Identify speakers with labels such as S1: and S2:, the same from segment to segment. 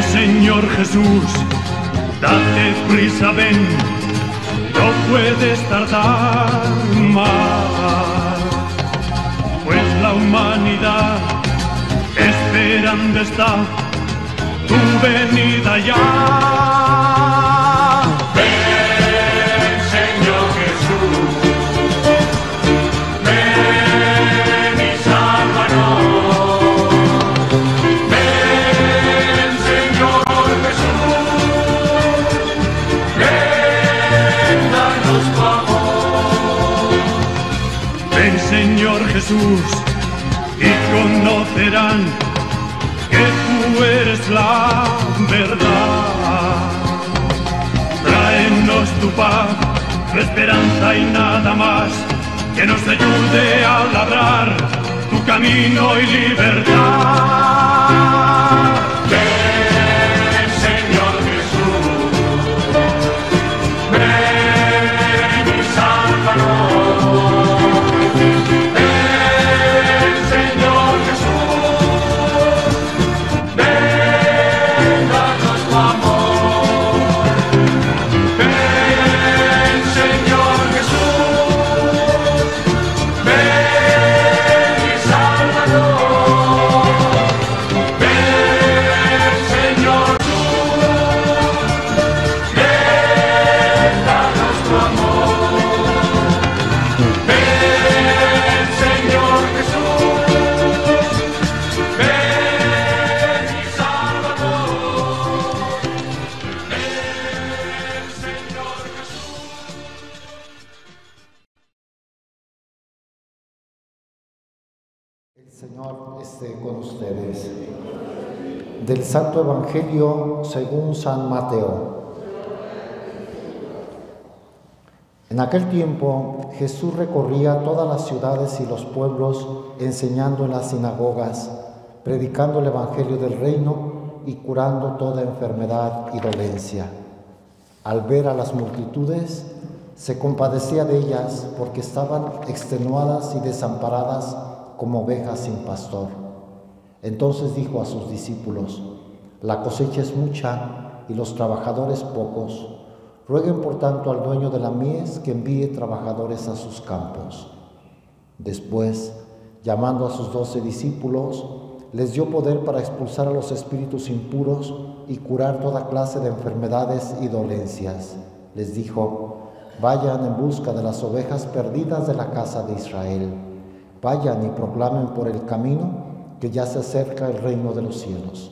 S1: Señor Jesús, date prisa, ven, no puedes tardar más, pues la humanidad esperando está tu venida ya. Ven, Señor Jesús, ven y sálvanos. Ven, Señor Jesús, ven, danos tu amor. Ven, Señor Jesús, y conocerán que tú eres la verdad. Tráenos tu paz, tu esperanza y nada más, que nos ayude a labrar tu camino y libertad. Ven, Señor Jesús, ven y sálvanos. Ven, Señor Jesús, ven, danos tu amor. Ven, Señor Jesús, ven y sálvanos. Ven, Señor Jesús, ven, danos tu amor. Ven, Señor Jesús, ven y sálvanos. Ven, Señor Jesús.
S2: El Señor esté con ustedes. Del Santo Evangelio según San Mateo. En aquel tiempo Jesús recorría todas las ciudades y los pueblos, enseñando en las sinagogas, predicando el Evangelio del reino y curando toda enfermedad y dolencia. Al ver a las multitudes, se compadecía de ellas porque estaban extenuadas y desamparadas como ovejas sin pastor. Entonces dijo a sus discípulos: la cosecha es mucha y los trabajadores pocos. Rueguen por tanto al dueño de la mies que envíe trabajadores a sus campos. Después, llamando a sus 12 discípulos, les dio poder para expulsar a los espíritus impuros y curar toda clase de enfermedades y dolencias. Les dijo: vayan en busca de las ovejas perdidas de la casa de Israel. Vayan y proclamen por el camino que ya se acerca el reino de los cielos.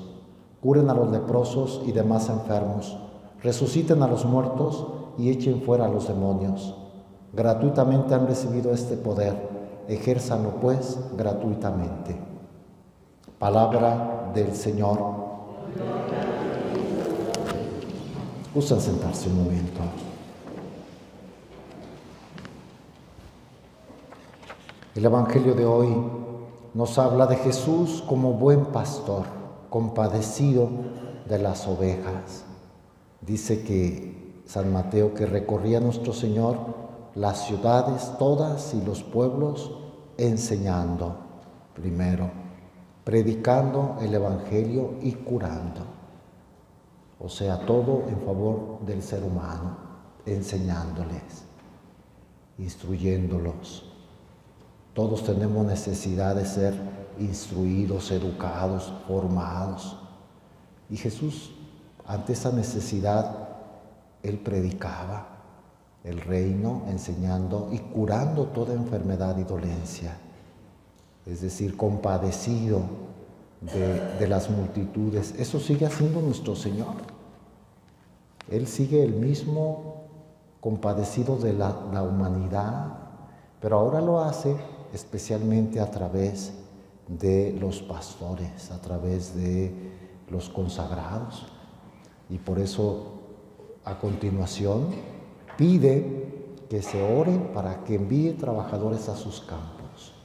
S2: Curen a los leprosos y demás enfermos. Resuciten a los muertos y echen fuera a los demonios. Gratuitamente han recibido este poder. Ejérzanlo pues gratuitamente. Palabra del Señor. Gusten sentarse un momento. El Evangelio de hoy nos habla de Jesús como buen pastor, compadecido de las ovejas. Dice que San Mateo que recorría nuestro Señor las ciudades todas y los pueblos enseñando, primero, predicando el Evangelio y curando. O sea, todo en favor del ser humano, enseñándoles, instruyéndolos. Todos tenemos necesidad de ser instruidos, educados, formados. Y Jesús, ante esa necesidad, Él predicaba el reino, enseñando y curando toda enfermedad y dolencia. Es decir, compadecido de las multitudes. Eso sigue haciendo nuestro Señor. Él sigue el mismo compadecido de la humanidad, pero ahora lo hace especialmente a través de los pastores, a través de los consagrados. Y por eso, a continuación, pide que se ore para que envíe trabajadores a sus campos,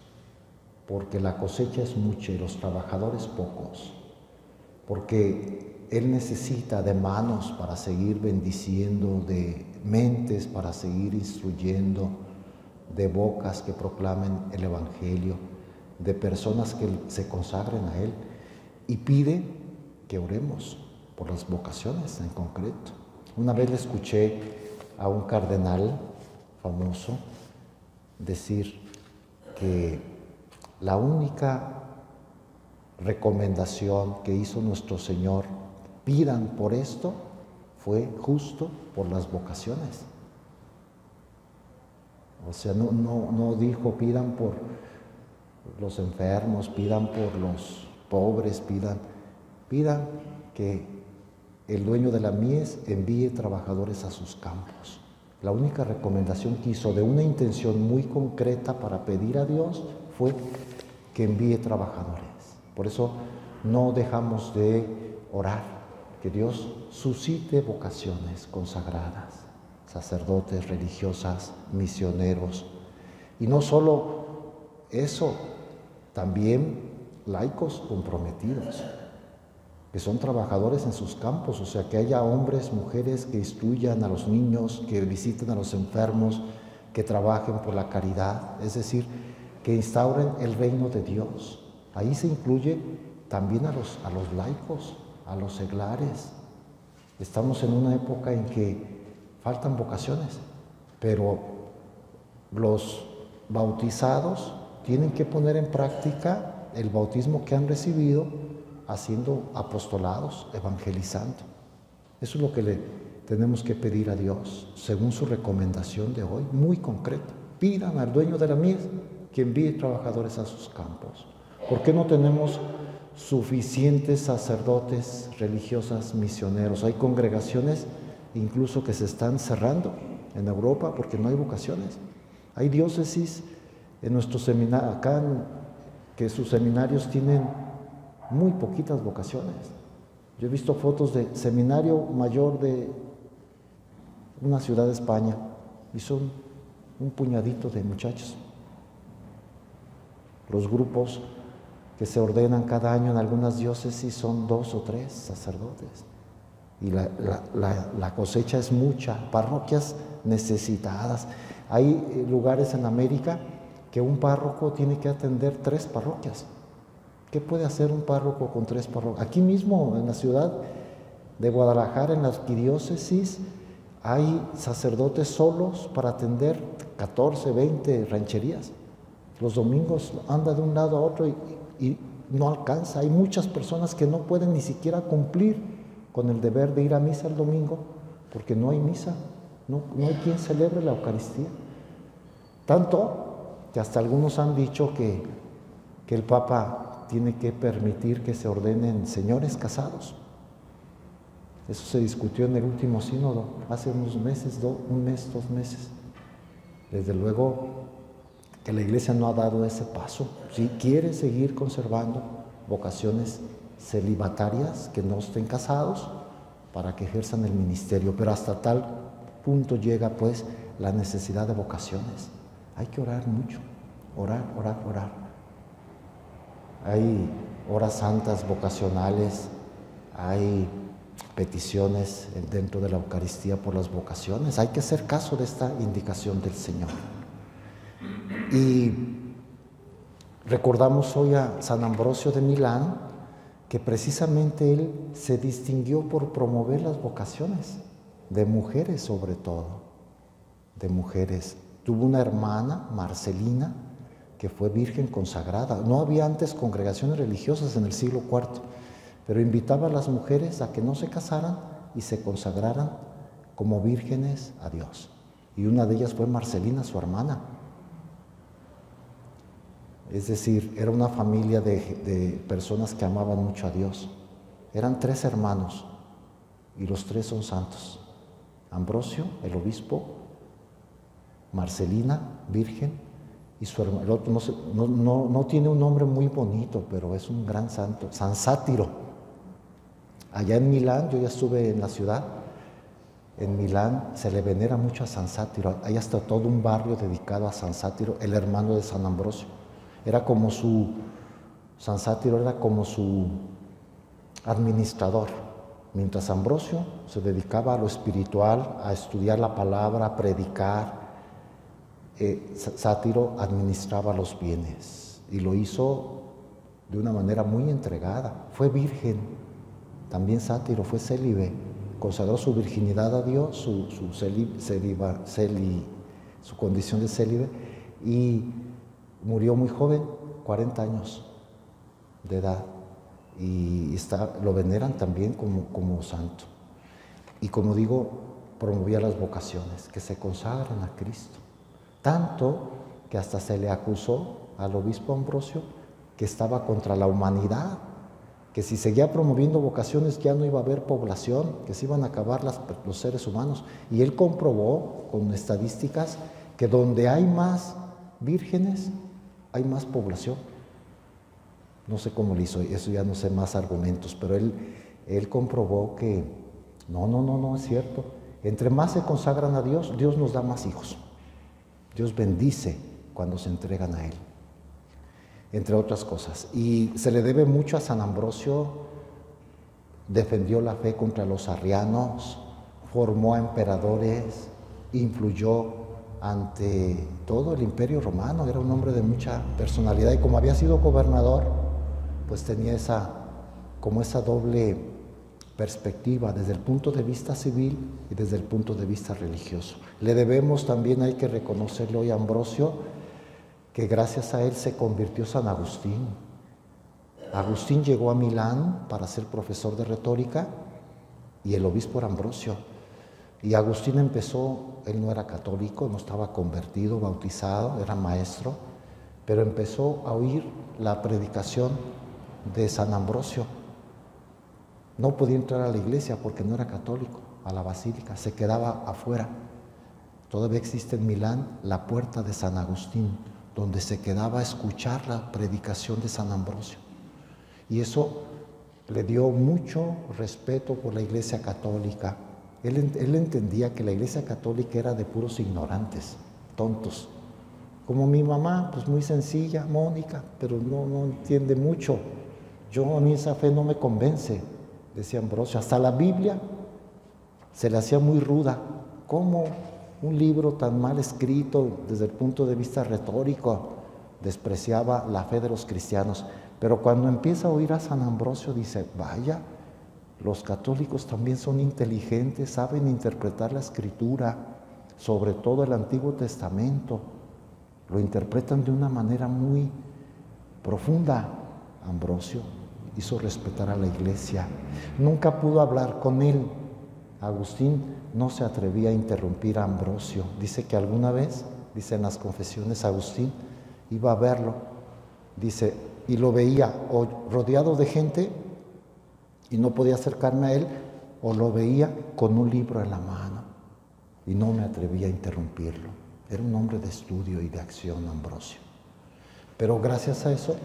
S2: porque la cosecha es mucha y los trabajadores pocos, porque Él necesita de manos para seguir bendiciendo, de mentes para seguir instruyendo, de bocas que proclamen el Evangelio, de personas que se consagren a Él, y pide que oremos, por las vocaciones en concreto. Una vez le escuché a un cardenal famoso decir que la única recomendación que hizo nuestro Señor, pidan por esto, fue justo por las vocaciones. O sea, no dijo pidan por los enfermos, pidan por los pobres, pidan que el dueño de la mies envíe trabajadores a sus campos. La única recomendación que hizo de una intención muy concreta para pedir a Dios fue que envíe trabajadores. Por eso no dejamos de orar, que Dios suscite vocaciones consagradas, sacerdotes, religiosas, misioneros. Y no solo eso, también laicos comprometidos, que son trabajadores en sus campos, o sea, que haya hombres, mujeres que instruyan a los niños, que visiten a los enfermos, que trabajen por la caridad, es decir, que instauren el reino de Dios. Ahí se incluye también a los laicos, a los seglares. Estamos en una época en que faltan vocaciones, pero los bautizados tienen que poner en práctica el bautismo que han recibido, haciendo apostolados, evangelizando. Eso es lo que le tenemos que pedir a Dios, según su recomendación de hoy, muy concreta. Pidan al dueño de la mies que envíe trabajadores a sus campos. ¿Por qué no tenemos suficientes sacerdotes, religiosas, misioneros? Hay congregaciones incluso que se están cerrando en Europa porque no hay vocaciones. Hay diócesis en nuestro seminario, acá, que sus seminarios tienen muy poquitas vocaciones. Yo he visto fotos de seminario mayor de una ciudad de España y son un puñadito de muchachos. Los grupos que se ordenan cada año en algunas diócesis son 2 o 3 sacerdotes. Y la cosecha es mucha, parroquias necesitadas. Hay lugares en América que un párroco tiene que atender 3 parroquias. ¿Qué puede hacer un párroco con 3 parroquias? Aquí mismo, en la ciudad de Guadalajara, en la arquidiócesis, hay sacerdotes solos para atender 14, 20 rancherías. Los domingos anda de un lado a otro y no alcanza. Hay muchas personas que no pueden ni siquiera cumplir con el deber de ir a misa el domingo porque no hay misa, no hay quien celebre la Eucaristía. Tanto que hasta algunos han dicho que el Papa tiene que permitir que se ordenen señores casados. Eso se discutió en el último sínodo hace unos meses, 1 mes, 2 meses. Desde luego que la Iglesia no ha dado ese paso. Si quiere seguir conservando vocaciones celibatarias que no estén casados para que ejerzan el ministerio, pero hasta tal punto llega pues la necesidad de vocaciones. Hay que orar mucho, orar. Hay horas santas vocacionales, hay peticiones dentro de la Eucaristía por las vocaciones. Hay que hacer caso de esta indicación del Señor. Y recordamos hoy a San Ambrosio de Milán, que precisamente él se distinguió por promover las vocaciones, de mujeres sobre todo, de mujeres. Tuvo una hermana, Marcelina, que fue virgen consagrada. No había antes congregaciones religiosas en el siglo IV, pero invitaba a las mujeres a que no se casaran y se consagraran como vírgenes a Dios. Y una de ellas fue Marcelina, su hermana. Es decir, era una familia de personas que amaban mucho a Dios. Eran 3 hermanos y los 3 son santos. Ambrosio, el obispo, Marcelina, virgen, y su hermano, el otro no tiene un nombre muy bonito, pero es un gran santo, San Sátiro. Allá en Milán, yo ya estuve en la ciudad, en Milán se le venera mucho a San Sátiro. Hay hasta todo un barrio dedicado a San Sátiro, el hermano de San Ambrosio. San Sátiro era como su administrador, mientras Ambrosio se dedicaba a lo espiritual, a estudiar la palabra, a predicar. Sátiro administraba los bienes y lo hizo de una manera muy entregada. Fue virgen también sátiro, fue célibe, consagró su virginidad a Dios, su condición de célibe, y murió muy joven, 40 años de edad, y lo veneran también como santo. Y como digo, promovía las vocaciones, que se consagran a Cristo. Tanto que hasta se le acusó al obispo Ambrosio que estaba contra la humanidad, que si seguía promoviendo vocaciones ya no iba a haber población, que se iban a acabar los seres humanos. Y él comprobó con estadísticas que donde hay más vírgenes, hay más población. No sé cómo lo hizo, eso ya no sé más argumentos, pero él comprobó que no es cierto. Entre más se consagran a Dios, Dios nos da más hijos. Dios bendice cuando se entregan a Él, entre otras cosas. Y se le debe mucho a San Ambrosio. Defendió la fe contra los arrianos, formó a emperadores, influyó ante todo el Imperio Romano. Era un hombre de mucha personalidad y como había sido gobernador, pues tenía esa doble perspectiva desde el punto de vista civil y desde el punto de vista religioso. Le debemos también, hay que reconocerlo hoy a Ambrosio, que gracias a él se convirtió San Agustín. Agustín llegó a Milán para ser profesor de retórica y el obispo era Ambrosio. Y Agustín empezó, él no era católico, no estaba convertido, bautizado, era maestro, pero empezó a oír la predicación de San Ambrosio. No podía entrar a la iglesia porque no era católico, a la basílica, se quedaba afuera. Todavía existe en Milán la puerta de San Agustín, donde se quedaba a escuchar la predicación de San Ambrosio. Y eso le dio mucho respeto por la iglesia católica. Él entendía que la iglesia católica era de puros ignorantes, tontos. Como mi mamá, pues muy sencilla, Mónica, pero no entiende mucho. A mí esa fe no me convence, decía Ambrosio. Hasta la Biblia se le hacía muy ruda. ¿Cómo un libro tan mal escrito desde el punto de vista retórico despreciaba la fe de los cristianos? Pero cuando empieza a oír a San Ambrosio dice, vaya, los católicos también son inteligentes, saben interpretar la Escritura, sobre todo el Antiguo Testamento. Lo interpretan de una manera muy profunda. Ambrosio hizo respetar a la iglesia. Nunca pudo hablar con él. Agustín no se atrevía a interrumpir a Ambrosio. Dice que alguna vez, dice en las confesiones, Agustín iba a verlo, dice, y lo veía o rodeado de gente y no podía acercarme a él, o lo veía con un libro en la mano y no me atrevía a interrumpirlo. Era un hombre de estudio y de acción, Ambrosio. Pero gracias a eso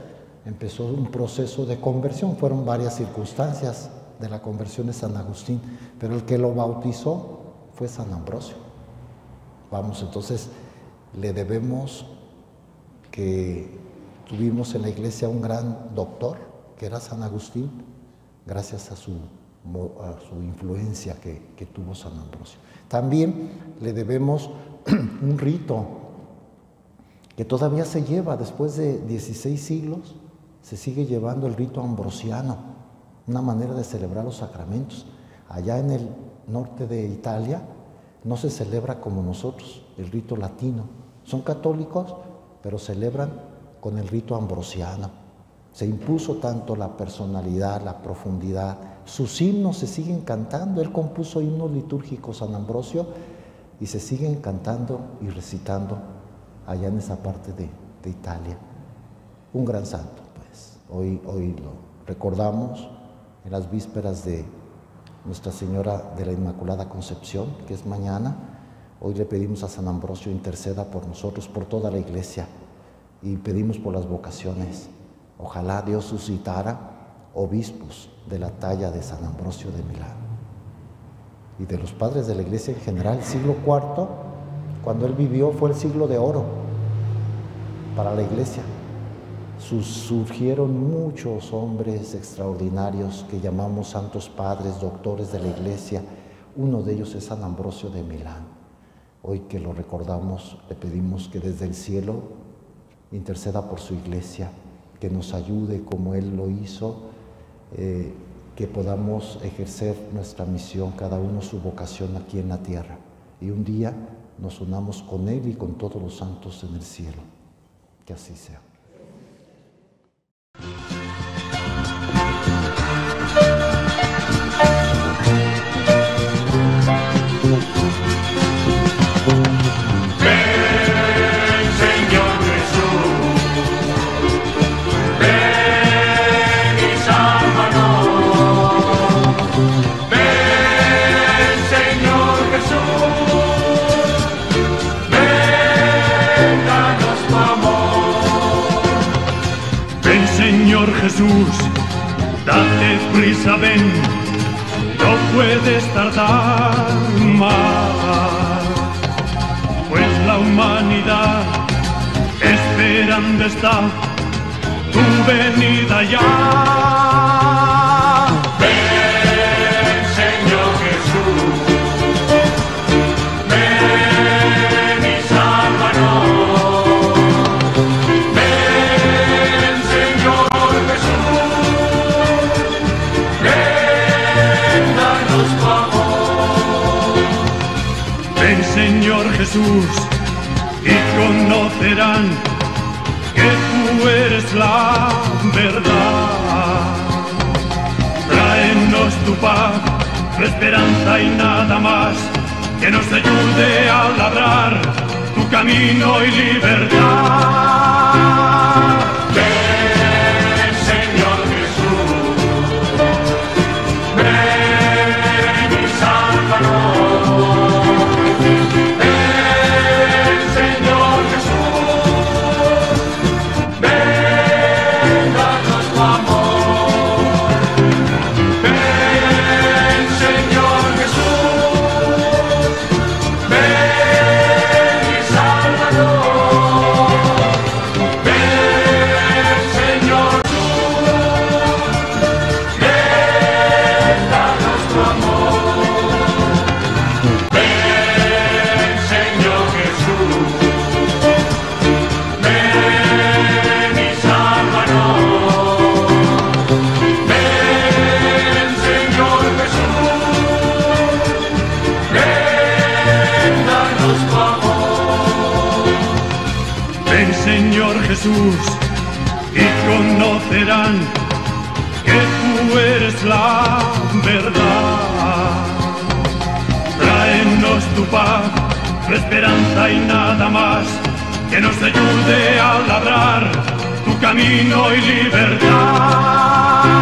S2: empezó un proceso de conversión. Fueron varias circunstancias de la conversión de San Agustín, pero el que lo bautizó fue San Ambrosio. Vamos, entonces le debemos que tuvimos en la iglesia un gran doctor, que era San Agustín, gracias a su influencia que tuvo San Ambrosio. También le debemos un rito que todavía se lleva después de 16 siglos, se sigue llevando el rito ambrosiano, una manera de celebrar los sacramentos. Allá en el norte de Italia no se celebra como nosotros, el rito latino. Son católicos, pero celebran con el rito ambrosiano. Se impuso tanto la personalidad, la profundidad. Sus himnos se siguen cantando. Él compuso himnos litúrgicos, San Ambrosio, y se siguen cantando y recitando allá en esa parte de Italia. Un gran santo, pues. Hoy lo recordamos en las vísperas de Nuestra Señora de la Inmaculada Concepción, que es mañana. Hoy le pedimos a San Ambrosio interceda por nosotros, por toda la iglesia, y pedimos por las vocaciones. Ojalá Dios suscitara obispos de la talla de San Ambrosio de Milán y de los padres de la iglesia en general. El siglo IV, cuando él vivió, fue el siglo de oro para la iglesia. Surgieron muchos hombres extraordinarios que llamamos santos padres, doctores de la iglesia. Uno de ellos es San Ambrosio de Milán. Hoy que lo recordamos, le pedimos que desde el cielo interceda por su iglesia, que nos ayude como él lo hizo, que podamos ejercer nuestra misión, cada uno su vocación aquí en la tierra, y un día nos unamos con Él y con todos los santos en el cielo. Que así sea.
S1: Señor Jesús, date prisa, ven, no puedes tardar más, pues la humanidad esperando está tu venida ya. Ven, Señor Jesús, ven y sálvanos. Señor Jesús, y conocerán que tú eres la verdad. Tráenos tu paz, tu esperanza y nada más, que nos ayude a labrar tu camino y libertad. Ven, Señor Jesús, ven y sálvanos. Señor Jesús, y conocerán que tú eres la verdad. Tráenos tu paz, tu esperanza y nada más, que nos ayude a labrar tu camino y libertad.